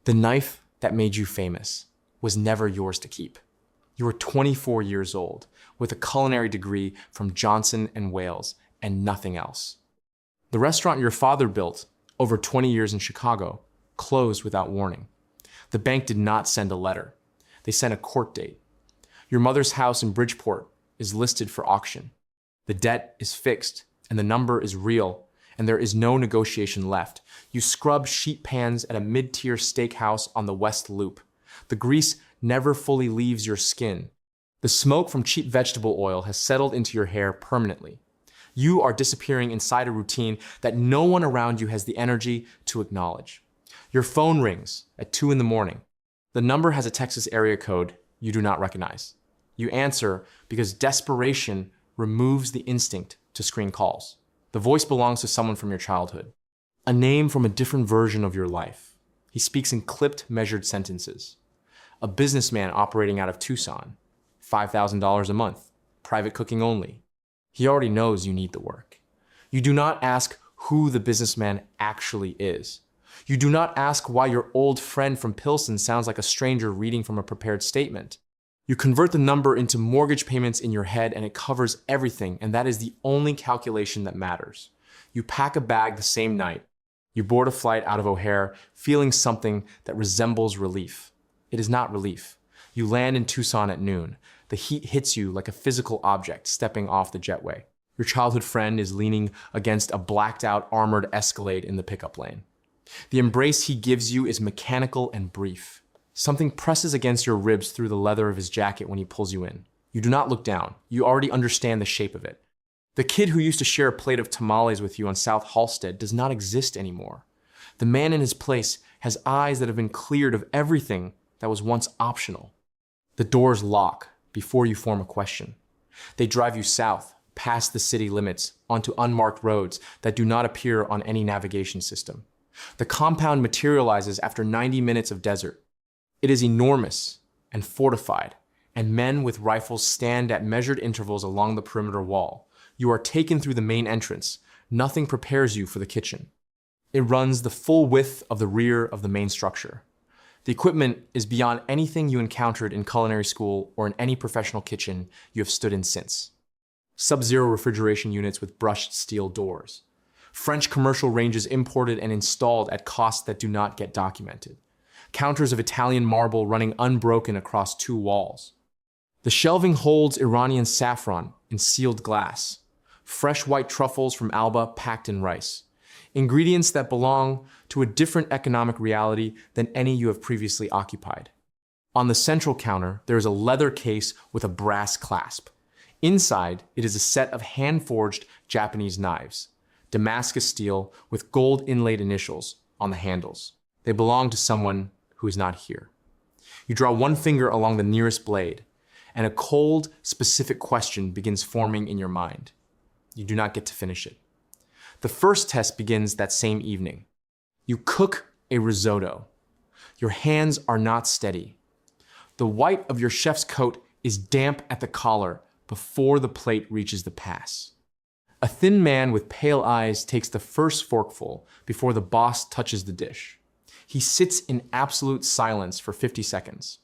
The knife that made you famous was never yours to keep. You were 24 years old with a culinary degree from Johnson & Wales and nothing else. The restaurant your father built over 20 years in Chicago closed without warning. The bank did not send a letter. They sent a court date. Your mother's house in Bridgeport is listed for auction. The debt is fixed and the number is real, and there is no negotiation left. You scrub sheet pans at a mid-tier steakhouse on the West Loop. The grease never fully leaves your skin. The smoke from cheap vegetable oil has settled into your hair permanently. You are disappearing inside a routine that no one around you has the energy to acknowledge. Your phone rings at 2 in the morning. The number has a Texas area code you do not recognize. You answer because desperation removes the instinct to screen calls. The voice belongs to someone from your childhood, a name from a different version of your life. He speaks in clipped, measured sentences. A businessman operating out of Tucson, $5,000 a month, private cooking only. He already knows you need the work. You do not ask who the businessman actually is. You do not ask why your old friend from Pilsen sounds like a stranger reading from a prepared statement. You convert the number into mortgage payments in your head and it covers everything, and that is the only calculation that matters. You pack a bag the same night. You board a flight out of O'Hare feeling something that resembles relief. It is not relief. You land in Tucson at noon. The heat hits you like a physical object stepping off the jetway. Your childhood friend is leaning against a blacked out armored Escalade in the pickup lane. The embrace he gives you is mechanical and brief. Something presses against your ribs through the leather of his jacket when he pulls you in. You do not look down. You already understand the shape of it. The kid who used to share a plate of tamales with you on South Halsted does not exist anymore. The man in his place has eyes that have been cleared of everything that was once optional. The doors lock before you form a question. They drive you south, past the city limits, onto unmarked roads that do not appear on any navigation system. The compound materializes after 90 minutes of desert. It is enormous and fortified, and men with rifles stand at measured intervals along the perimeter wall. You are taken through the main entrance. Nothing prepares you for the kitchen. It runs the full width of the rear of the main structure. The equipment is beyond anything you encountered in culinary school or in any professional kitchen you have stood in since. Sub-zero refrigeration units with brushed steel doors. French commercial ranges imported and installed at costs that do not get documented. Counters of Italian marble running unbroken across 2 walls. The shelving holds Iranian saffron in sealed glass. Fresh white truffles from Alba packed in rice. Ingredients that belong to a different economic reality than any you have previously occupied. On the central counter, there is a leather case with a brass clasp. Inside, it is a set of hand-forged Japanese knives. Damascus steel with gold inlaid initials on the handles. They belong to someone who is not here. You draw one finger along the nearest blade, and a cold, specific question begins forming in your mind. You do not get to finish it. The first test begins that same evening. You cook a risotto. Your hands are not steady. The white of your chef's coat is damp at the collar before the plate reaches the pass. A thin man with pale eyes takes the first forkful before the boss touches the dish. He sits in absolute silence for 50 seconds.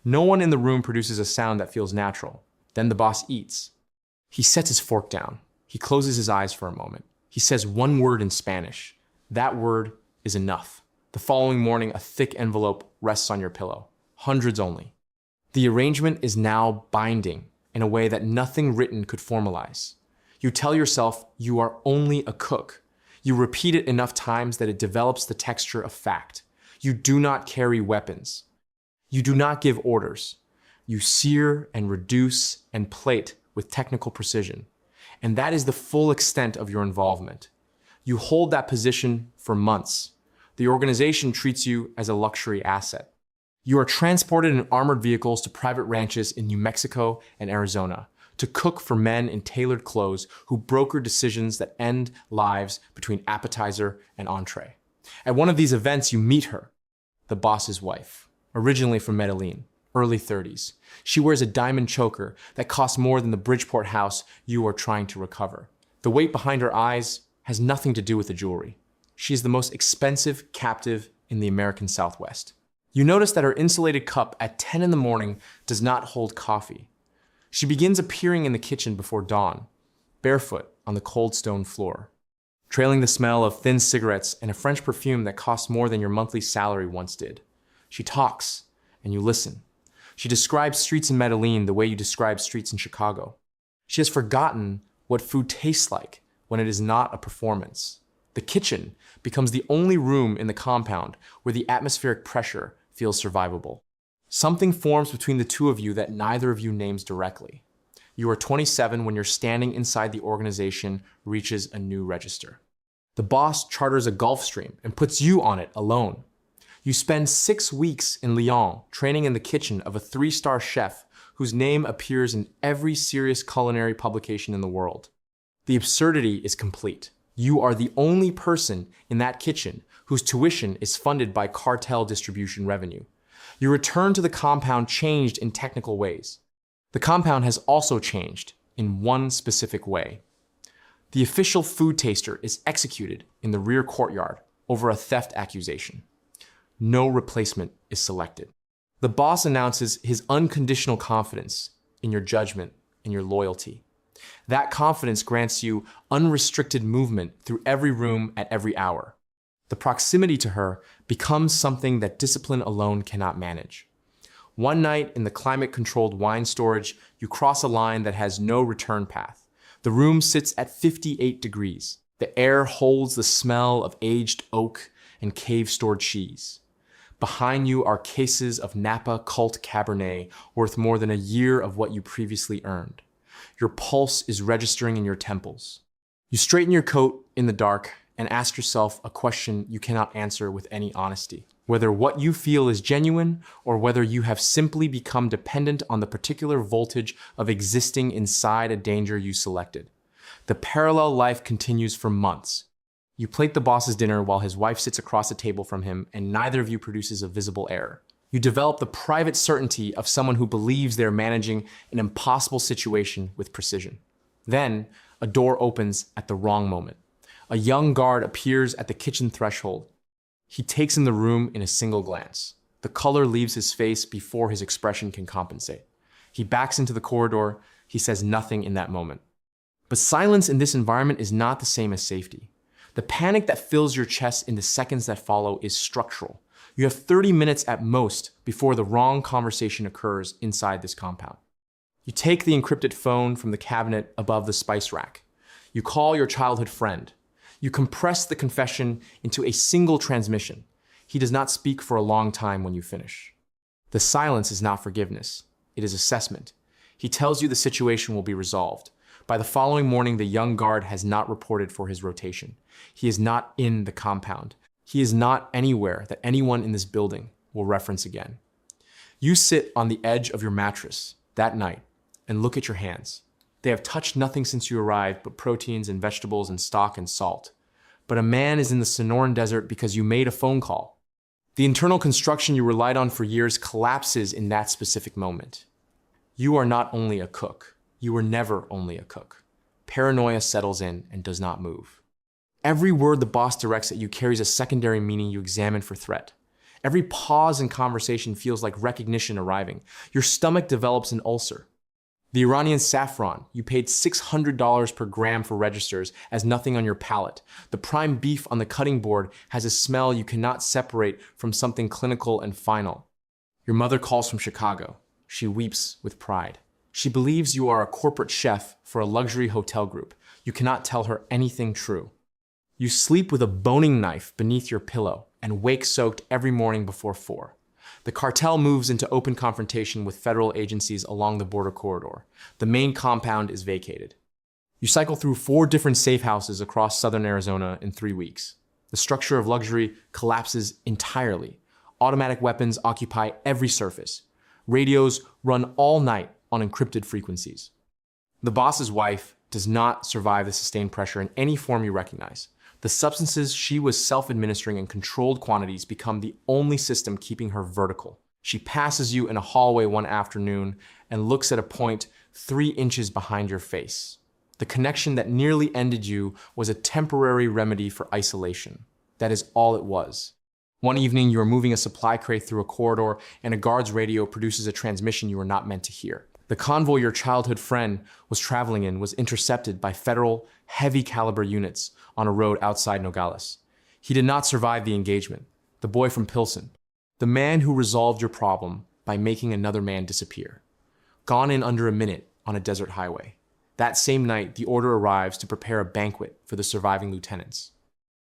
No one in the room produces a sound that feels natural. Then the boss eats. He sets his fork down. He closes his eyes for a moment. He says one word in Spanish. That word is enough. The following morning, a thick envelope rests on your pillow. Hundreds only. The arrangement is now binding in a way that nothing written could formalize. You tell yourself you are only a cook. You repeat it enough times that it develops the texture of fact. You do not carry weapons. You do not give orders. You sear and reduce and plate with technical precision. And that is the full extent of your involvement. You hold that position for months. The organization treats you as a luxury asset. You are transported in armored vehicles to private ranches in New Mexico and Arizona to cook for men in tailored clothes who broker decisions that end lives between appetizer and entree. At one of these events, you meet her, the boss's wife, originally from Medellin, early 30s. She wears a diamond choker that costs more than the Bridgeport house you are trying to recover. The weight behind her eyes has nothing to do with the jewelry. She is the most expensive captive in the American Southwest. You notice that her insulated cup at 10 in the morning does not hold coffee. She begins appearing in the kitchen before dawn, barefoot on the cold stone floor, trailing the smell of thin cigarettes and a French perfume that costs more than your monthly salary once did. She talks, and you listen. She describes streets in Medellin the way you describe streets in Chicago. She has forgotten what food tastes like when it is not a performance. The kitchen becomes the only room in the compound where the atmospheric pressure feels survivable. Something forms between the two of you that neither of you names directly. You are 27 when you're standing inside the organization reaches a new register. The boss charters a Gulf Stream and puts you on it alone. You spend 6 weeks in Lyon training in the kitchen of a 3-star chef whose name appears in every serious culinary publication in the world. The absurdity is complete. You are the only person in that kitchen whose tuition is funded by cartel distribution revenue. You return to the compound changed in technical ways. The compound has also changed in one specific way. The official food taster is executed in the rear courtyard over a theft accusation. No replacement is selected. The boss announces his unconditional confidence in your judgment and your loyalty. That confidence grants you unrestricted movement through every room at every hour. The proximity to her becomes something that discipline alone cannot manage. One night in the climate-controlled wine storage, you cross a line that has no return path. The room sits at 58 degrees. The air holds the smell of aged oak and cave-stored cheese. Behind you are cases of Napa Cult Cabernet worth more than a year of what you previously earned. Your pulse is registering in your temples. You straighten your coat in the dark and ask yourself a question you cannot answer with any honesty. Whether what you feel is genuine or whether you have simply become dependent on the particular voltage of existing inside a danger you selected. The parallel life continues for months. You plate the boss's dinner while his wife sits across the table from him and neither of you produces a visible error. You develop the private certainty of someone who believes they're managing an impossible situation with precision. Then, a door opens at the wrong moment. A young guard appears at the kitchen threshold. He takes in the room in a single glance. The color leaves his face before his expression can compensate. He backs into the corridor. He says nothing in that moment. But silence in this environment is not the same as safety. The panic that fills your chest in the seconds that follow is structural. You have 30 minutes at most before the wrong conversation occurs inside this compound. You take the encrypted phone from the cabinet above the spice rack. You call your childhood friend. You compress the confession into a single transmission. He does not speak for a long time when you finish. The silence is not forgiveness. It is assessment. He tells you the situation will be resolved. By the following morning, the young guard has not reported for his rotation. He is not in the compound. He is not anywhere that anyone in this building will reference again. You sit on the edge of your mattress that night and look at your hands. They have touched nothing since you arrived but proteins and vegetables and stock and salt. But a man is in the Sonoran Desert because you made a phone call. The internal construction you relied on for years collapses in that specific moment. You are not only a cook. You were never only a cook. Paranoia settles in and does not move. Every word the boss directs at you carries a secondary meaning you examine for threat. Every pause in conversation feels like recognition arriving. Your stomach develops an ulcer. The Iranian saffron, you paid $600 per gram for registers as nothing on your palate. The prime beef on the cutting board has a smell you cannot separate from something clinical and final. Your mother calls from Chicago. She weeps with pride. She believes you are a corporate chef for a luxury hotel group. You cannot tell her anything true. You sleep with a boning knife beneath your pillow and wake soaked every morning before 4. The cartel moves into open confrontation with federal agencies along the border corridor. The main compound is vacated. You cycle through 4 different safe houses across southern Arizona in 3 weeks. The structure of luxury collapses entirely. Automatic weapons occupy every surface. Radios run all night on encrypted frequencies. The boss's wife does not survive the sustained pressure in any form you recognize. The substances she was self-administering in controlled quantities become the only system keeping her vertical. She passes you in a hallway one afternoon and looks at a point 3 inches behind your face. The connection that nearly ended you was a temporary remedy for isolation. That is all it was. One evening, you are moving a supply crate through a corridor, and a guard's radio produces a transmission you were not meant to hear. The convoy your childhood friend was traveling in was intercepted by federal heavy caliber units on a road outside Nogales. He did not survive the engagement. The boy from Pilsen, the man who resolved your problem by making another man disappear. Gone in under a minute on a desert highway. That same night, the order arrives to prepare a banquet for the surviving lieutenants.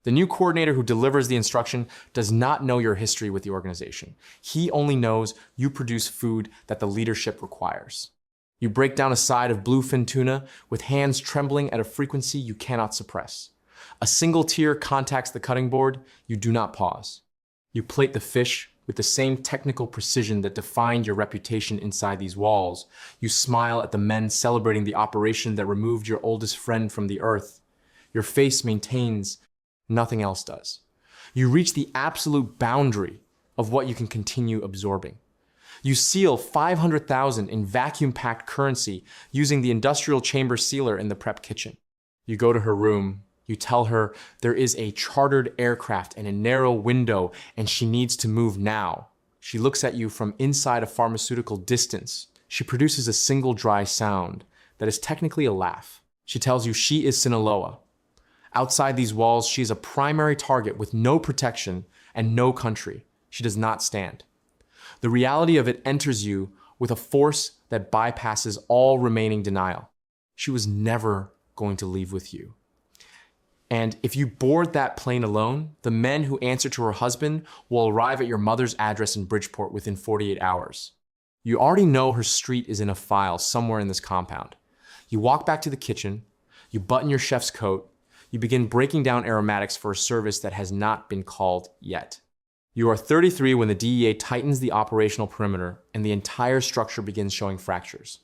The new coordinator who delivers the instruction does not know your history with the organization. He only knows you produce food that the leadership requires. You break down a side of bluefin tuna with hands trembling at a frequency you cannot suppress. A single tear contacts the cutting board, you do not pause. You plate the fish with the same technical precision that defined your reputation inside these walls. You smile at the men celebrating the operation that removed your oldest friend from the earth. Your face maintains, nothing else does. You reach the absolute boundary of what you can continue absorbing. You seal 500,000 in vacuum-packed currency using the industrial chamber sealer in the prep kitchen. You go to her room. You tell her there is a chartered aircraft and a narrow window and she needs to move now. She looks at you from inside a pharmaceutical distance. She produces a single dry sound that is technically a laugh. She tells you she is Sinaloa. Outside these walls, she is a primary target with no protection and no country. She does not stand. The reality of it enters you with a force that bypasses all remaining denial. She was never going to leave with you. And if you board that plane alone, the men who answer to her husband will arrive at your mother's address in Bridgeport within 48 hours. You already know her street is in a file somewhere in this compound. You walk back to the kitchen, you button your chef's coat, you begin breaking down aromatics for a service that has not been called yet. You are 33 when the DEA tightens the operational perimeter and the entire structure begins showing fractures.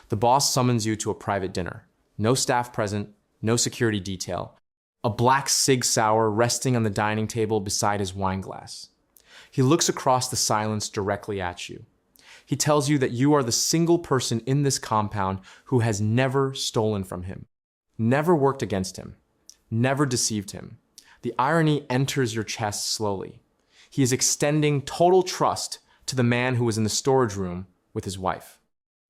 The boss summons you to a private dinner. No staff present, no security detail. A black Sig Sauer resting on the dining table beside his wine glass. He looks across the silence directly at you. He tells you that you are the single person in this compound who has never stolen from him, never worked against him, never deceived him. The irony enters your chest slowly. He is extending total trust to the man who was in the storage room with his wife,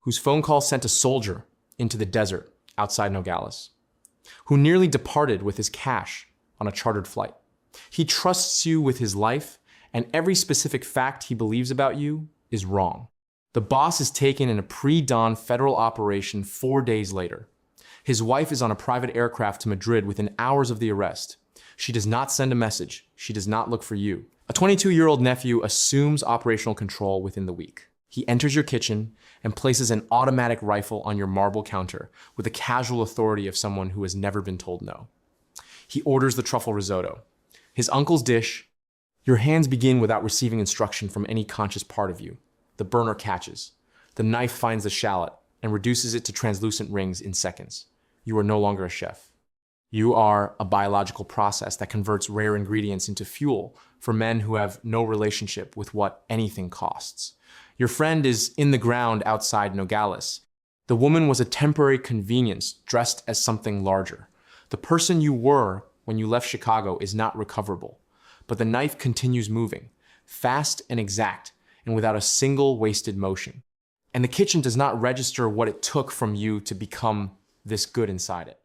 whose phone call sent a soldier into the desert outside Nogales, who nearly departed with his cash on a chartered flight. He trusts you with his life, and every specific fact he believes about you is wrong. The boss is taken in a pre-dawn federal operation 4 days later. His wife is on a private aircraft to Madrid within hours of the arrest. She does not send a message. She does not look for you. A 22-year-old nephew assumes operational control within the week. He enters your kitchen and places an automatic rifle on your marble counter with the casual authority of someone who has never been told no. He orders the truffle risotto, his uncle's dish. Your hands begin without receiving instruction from any conscious part of you. The burner catches. The knife finds the shallot and reduces it to translucent rings in seconds. You are no longer a chef. You are a biological process that converts rare ingredients into fuel for men who have no relationship with what anything costs. Your friend is in the ground outside Nogales. The woman was a temporary convenience dressed as something larger. The person you were when you left Chicago is not recoverable, but the knife continues moving, fast and exact, and without a single wasted motion. And the kitchen does not register what it took from you to become this good inside it.